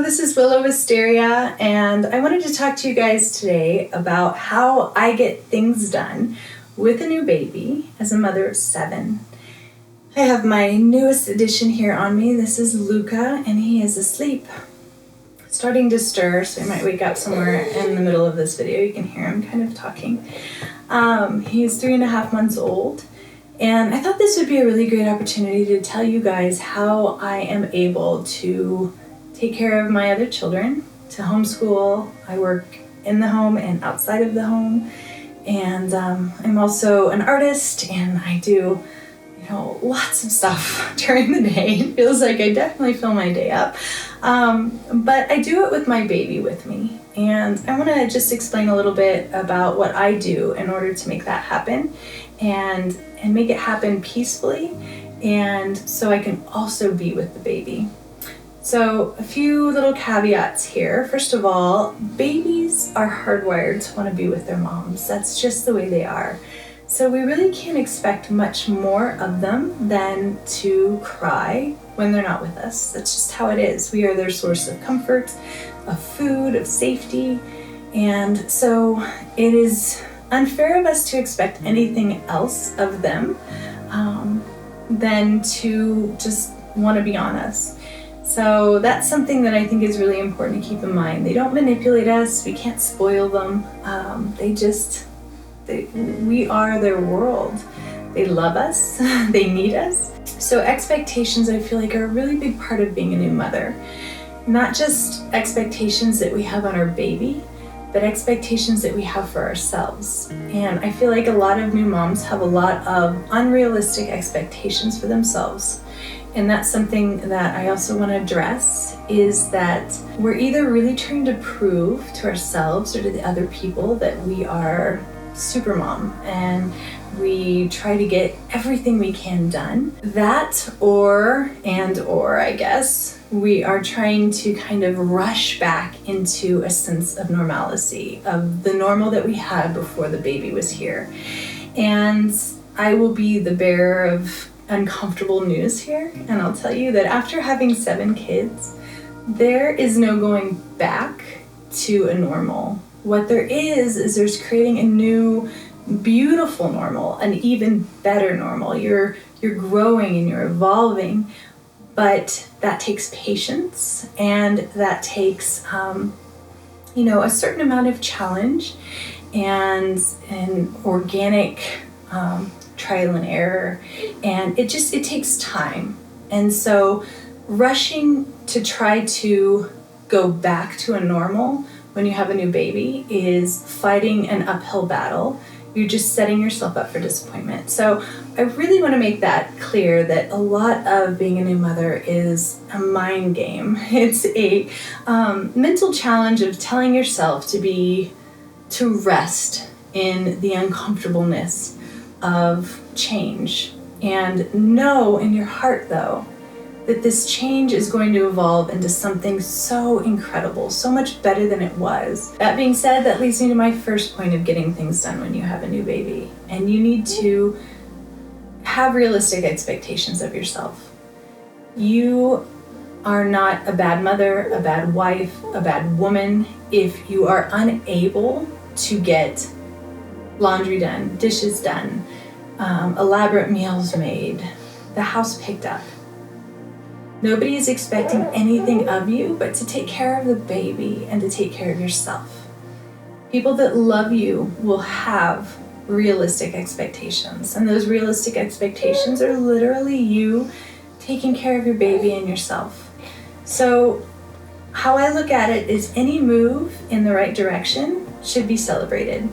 This is Willow Wisteria, and I wanted to talk to you guys today about how I get things done with a new baby as a mother of 7. I have my newest addition here on me. This is Luca, and he is asleep, starting to stir, so he might wake up somewhere in the middle of this video. You can hear him kind of talking. He's 3.5 months old, and I thought this would be a really great opportunity to tell you guys how I am able to take care of my other children, to homeschool. I work in the home and outside of the home, and I'm also an artist, and I do lots of stuff during the day. It feels like I definitely fill my day up, but I do it with my baby with me, and I want to just explain a little bit about what I do in order to make that happen and make it happen peacefully, and so I can also be with the baby. So a few little caveats here. First of all, babies are hardwired to want to be with their moms. That's just the way they are. So we really can't expect much more of them than to cry when they're not with us. That's just how it is. We are their source of comfort, of food, of safety. And so it is unfair of us to expect anything else of them than to just want to be on us. So that's something that I think is really important to keep in mind. They don't manipulate us. We can't spoil them. We are their world. They love us. They need us. So expectations, I feel like, are a really big part of being a new mother. Not just expectations that we have on our baby, but expectations that we have for ourselves. And I feel like a lot of new moms have a lot of unrealistic expectations for themselves. And that's something that I also want to address, is that we're either really trying to prove to ourselves or to the other people that we are super mom and we try to get everything we can done. That or I guess, we are trying to kind of rush back into a sense of normalcy, of the normal that we had before the baby was here. And I will be the bearer of uncomfortable news here, and I'll tell you that after having 7 kids, there is no going back to a normal. What there is there's creating a new, beautiful normal, an even better normal. You're growing and you're evolving, but that takes patience, and that takes a certain amount of challenge and an organic trial and error, and it takes time. And so rushing to try to go back to a normal when you have a new baby is fighting an uphill battle. You're just setting yourself up for disappointment. So I really want to make that clear, that a lot of being a new mother is a mind game. It's a mental challenge of telling yourself to rest in the uncomfortableness of change, and know in your heart, though, that this change is going to evolve into something so incredible, so much better than it was. That being said, that leads me to my first point of getting things done when you have a new baby. And you need to have realistic expectations of yourself. You are not a bad mother, a bad wife, a bad woman if you are unable to get laundry done, dishes done, elaborate meals made, the house picked up. Nobody is expecting anything of you but to take care of the baby and to take care of yourself. People that love you will have realistic expectations, and those realistic expectations are literally you taking care of your baby and yourself. So how I look at it is any move in the right direction should be celebrated.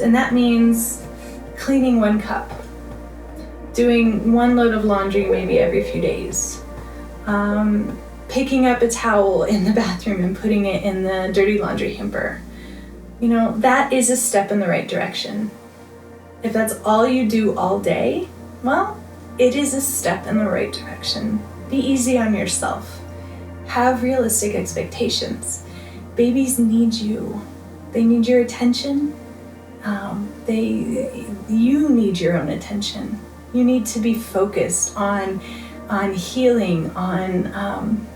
And that means cleaning 1 cup, doing 1 load of laundry maybe every few days, picking up a towel in the bathroom and putting it in the dirty laundry hamper. That is a step in the right direction. If that's all you do all day, well, it is a step in the right direction. Be easy on yourself. Have realistic expectations. Babies need you. They need your attention. You need your own attention. You need to be focused on healing, on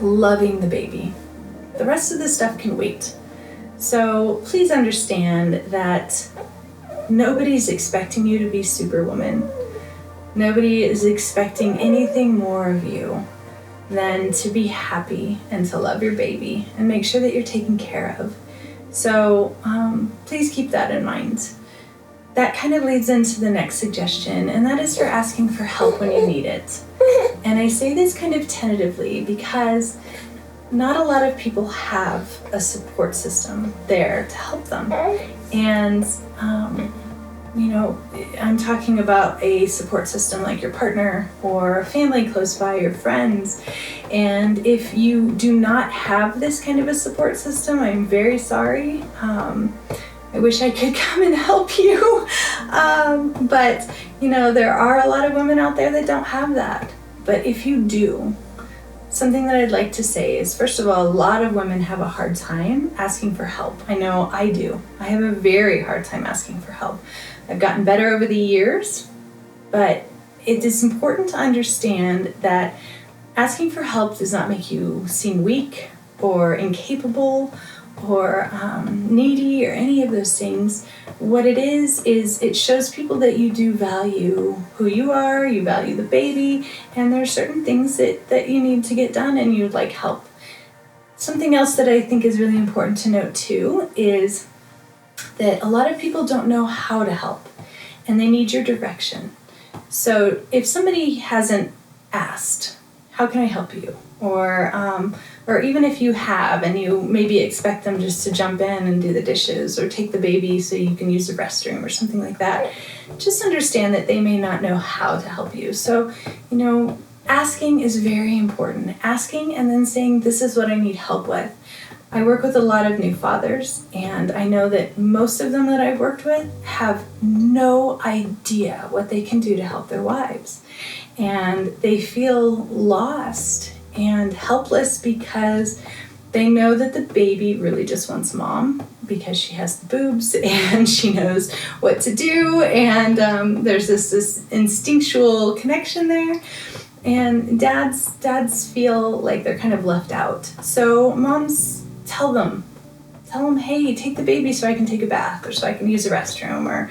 loving the baby. The rest of the stuff can wait. So please understand that nobody's expecting you to be Superwoman. Nobody is expecting anything more of you than to be happy and to love your baby and make sure that you're taken care of. So please keep that in mind. That kind of leads into the next suggestion, and that is for asking for help when you need it. And I say this kind of tentatively because not a lot of people have a support system there to help them. And, I'm talking about a support system like your partner or family close by, your friends. And if you do not have this kind of a support system, I'm very sorry. I wish I could come and help you. But there are a lot of women out there that don't have that. But if you do, something that I'd like to say is, first of all, a lot of women have a hard time asking for help. I know I do. I have a very hard time asking for help. I've gotten better over the years, but it is important to understand that asking for help does not make you seem weak or incapable or needy or any of those things. What it is it shows people that you do value who you are, you value the baby, and there are certain things that you need to get done and you'd like help. Something else that I think is really important to note too is that a lot of people don't know how to help and they need your direction. So if somebody hasn't asked, how can I help you? Or even if you have and you maybe expect them just to jump in and do the dishes or take the baby so you can use the restroom or something like that, just understand that they may not know how to help you. So, asking is very important. Asking and then saying, this is what I need help with. I work with a lot of new fathers, and I know that most of them that I've worked with have no idea what they can do to help their wives. And they feel lost and helpless because they know that the baby really just wants mom because she has the boobs and she knows what to do, and there's this instinctual connection there. And dads feel like they're kind of left out. So moms, tell them, hey, take the baby so I can take a bath or so I can use the restroom, or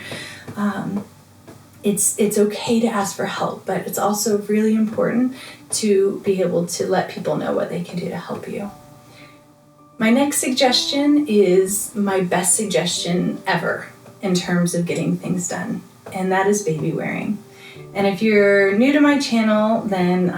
it's okay to ask for help, but it's also really important to be able to let people know what they can do to help you. My next suggestion is my best suggestion ever in terms of getting things done, and that is baby wearing. And if you're new to my channel, then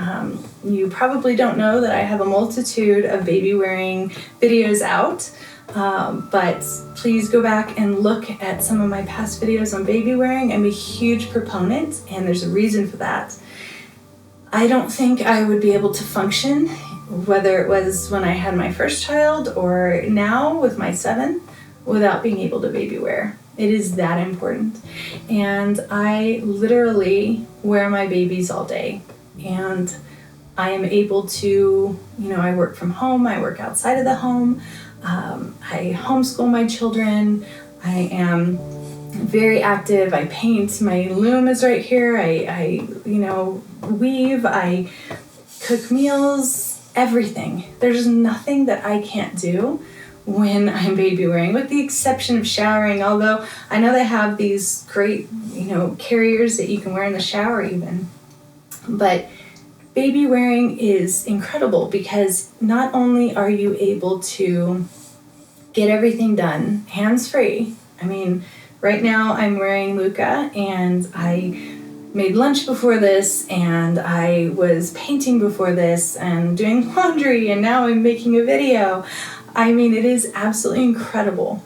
you probably don't know that I have a multitude of baby wearing videos out. But please go back and look at some of my past videos on baby wearing. I'm a huge proponent, and there's a reason for that. I don't think I would be able to function, whether it was when I had my first child or now with my 7, without being able to baby wear. It is that important. And I literally wear my babies all day. And I am able to, I work from home, I work outside of the home, I homeschool my children, I am very active, I paint, my loom is right here, I weave, I cook meals, everything. There's nothing that I can't do when I'm baby wearing, with the exception of showering, although I know they have these great, carriers that you can wear in the shower even. But baby wearing is incredible because not only are you able to get everything done hands-free. I mean, right now I'm wearing Luca, and I made lunch before this, and I was painting before this and doing laundry, and now I'm making a video. I mean, it is absolutely incredible.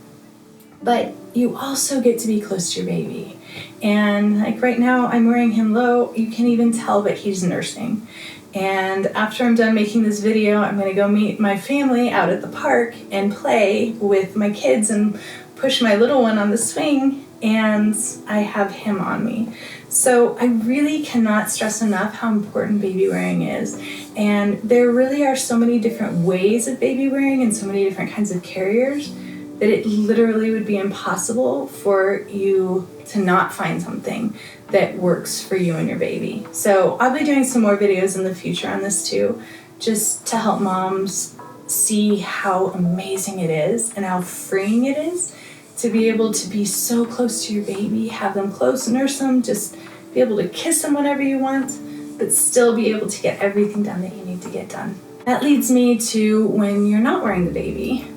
But you also get to be close to your baby. And like right now, I'm wearing him low. You can even tell that he's nursing. And after I'm done making this video, I'm going to go meet my family out at the park and play with my kids and push my little one on the swing, and I have him on me. So I really cannot stress enough how important baby wearing is. And there really are so many different ways of baby wearing and so many different kinds of carriers that it literally would be impossible for you to not find something that works for you and your baby. So I'll be doing some more videos in the future on this too, just to help moms see how amazing it is and how freeing it is to be able to be so close to your baby, have them close, nurse them, just be able to kiss them whenever you want, but still be able to get everything done that you need to get done. That leads me to when you're not wearing the baby.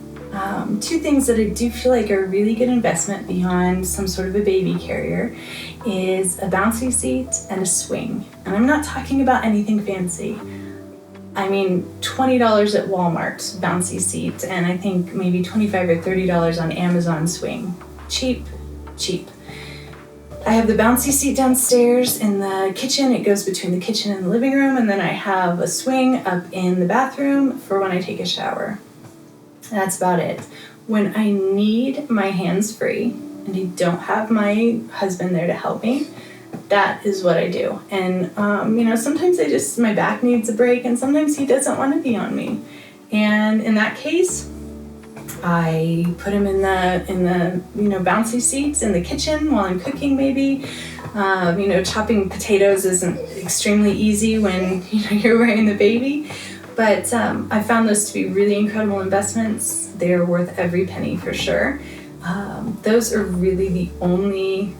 Two things that I do feel like are a really good investment beyond some sort of a baby carrier is a bouncy seat and a swing. And I'm not talking about anything fancy. I mean, $20 at Walmart bouncy seat, and I think maybe $25 or $30 on Amazon swing. Cheap. I have the bouncy seat downstairs in the kitchen. It goes between the kitchen and the living room, and then I have a swing up in the bathroom for when I take a shower. That's about it. When I need my hands free and I don't have my husband there to help me, that is what I do. And sometimes my back needs a break, and sometimes he doesn't want to be on me. And in that case, I put him in the bouncy seats in the kitchen while I'm cooking maybe. Chopping potatoes isn't extremely easy when you're wearing the baby. But I found those to be really incredible investments. They're worth every penny for sure. Those are really the only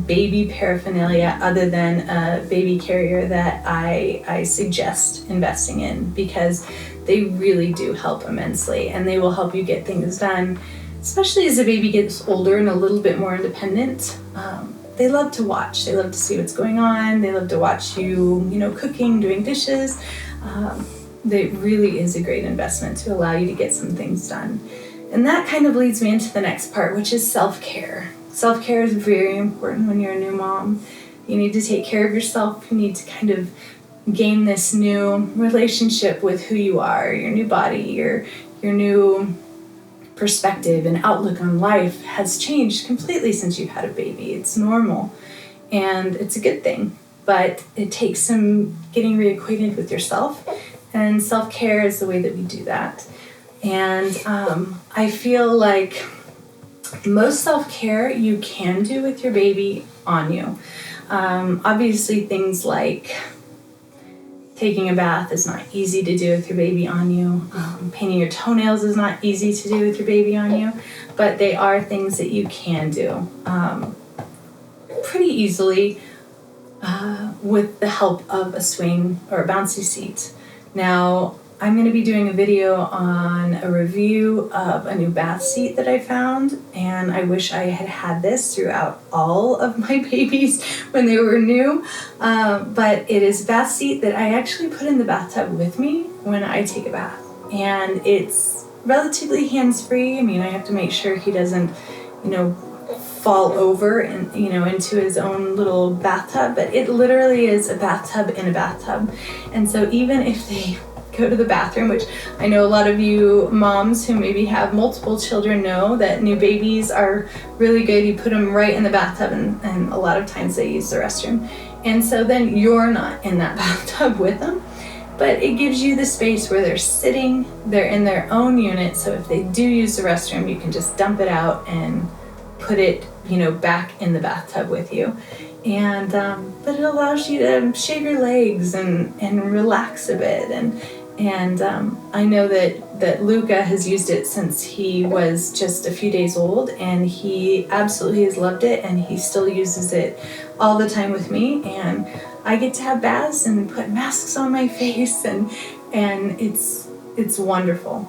baby paraphernalia other than a baby carrier that I suggest investing in, because they really do help immensely, and they will help you get things done, especially as the baby gets older and a little bit more independent. They love to watch. They love to see what's going on. They love to watch you, cooking, doing dishes. It really is a great investment to allow you to get some things done. And that kind of leads me into the next part, which is self-care. Self-care is very important when you're a new mom. You need to take care of yourself. You need to kind of gain this new relationship with who you are, your new body, your new perspective and outlook on life has changed completely since you've had a baby. It's normal, and it's a good thing. But it takes some getting reacquainted with yourself, and self-care is the way that we do that. And I feel like most self-care you can do with your baby on you. Obviously, things like taking a bath is not easy to do with your baby on you. Painting your toenails is not easy to do with your baby on you, but they are things that you can do pretty easily with the help of a swing or a bouncy seat. Now, I'm going to be doing a video on a review of a new bath seat that I found, and I wish I had had this throughout all of my babies when they were new, but it is a bath seat that I actually put in the bathtub with me when I take a bath, and it's relatively hands-free. I mean, I have to make sure he doesn't, fall over and into his own little bathtub, but it literally is a bathtub in a bathtub. And so even if they go to the bathroom, which I know a lot of you moms who maybe have multiple children know that new babies are really good. You put them right in the bathtub, and a lot of times they use the restroom. And so then you're not in that bathtub with them, but it gives you the space where they're sitting, they're in their own unit. So if they do use the restroom, you can just dump it out and put it, back in the bathtub with you. And but it allows you to shave your legs and relax a bit. And I know that Luca has used it since he was just a few days old, and he absolutely has loved it, and he still uses it all the time with me. And I get to have baths and put masks on my face, and it's wonderful.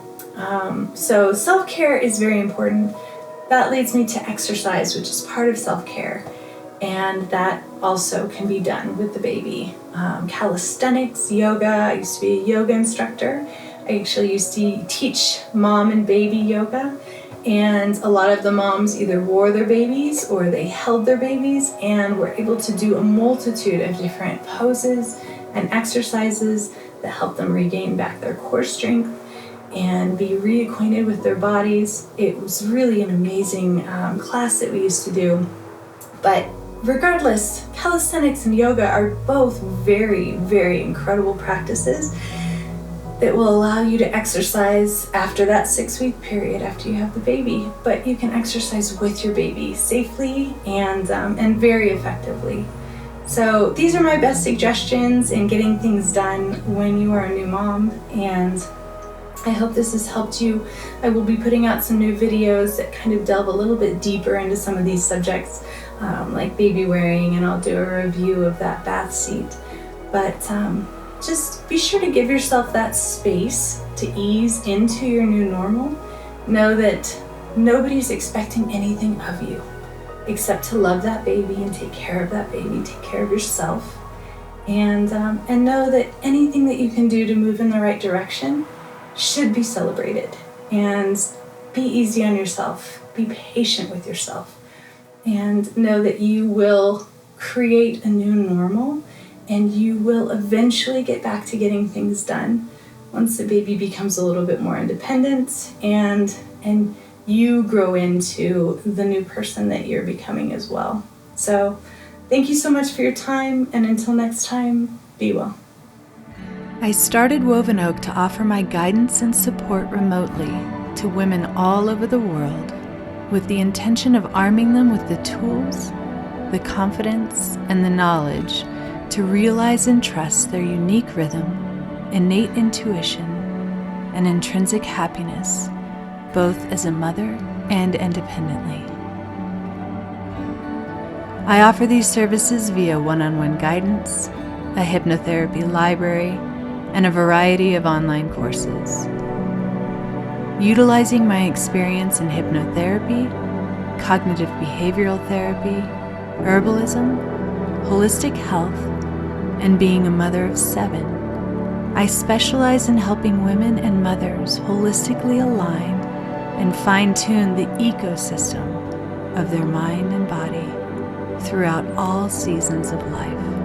So self-care is very important. That leads me to exercise, which is part of self-care, and that also can be done with the baby. Calisthenics, yoga. I used to be a yoga instructor. I actually used to teach mom and baby yoga, and a lot of the moms either wore their babies or they held their babies and were able to do a multitude of different poses and exercises that help them regain back their core strength and be reacquainted with their bodies. It was really an amazing class that we used to do. But regardless, calisthenics and yoga are both very, very incredible practices that will allow you to exercise after that 6-week period after you have the baby. But you can exercise with your baby safely and very effectively. So these are my best suggestions in getting things done when you are a new mom, and I hope this has helped you. I will be putting out some new videos that kind of delve a little bit deeper into some of these subjects, like Babywearing, and I'll do a review of that bath seat. But just be sure to give yourself that space to ease into your new normal. Know that nobody's expecting anything of you except to love that baby and take care of that baby, take care of yourself, and know that anything that you can do to move in the right direction should be celebrated. And be easy on yourself, be patient with yourself, and know that you will create a new normal, and you will eventually get back to getting things done once the baby becomes a little bit more independent and you grow into the new person that you're becoming as well. So thank you so much for your time, and until next time, be well. I started Woven Oak to offer my guidance and support remotely to women all over the world, with the intention of arming them with the tools, the confidence, and the knowledge to realize and trust their unique rhythm, innate intuition, and intrinsic happiness, both as a mother and independently. I offer these services via one-on-one guidance, a hypnotherapy library, and a variety of online courses. Utilizing my experience in hypnotherapy, cognitive behavioral therapy, herbalism, holistic health, and being a mother of 7, I specialize in helping women and mothers holistically align and fine-tune the ecosystem of their mind and body throughout all seasons of life.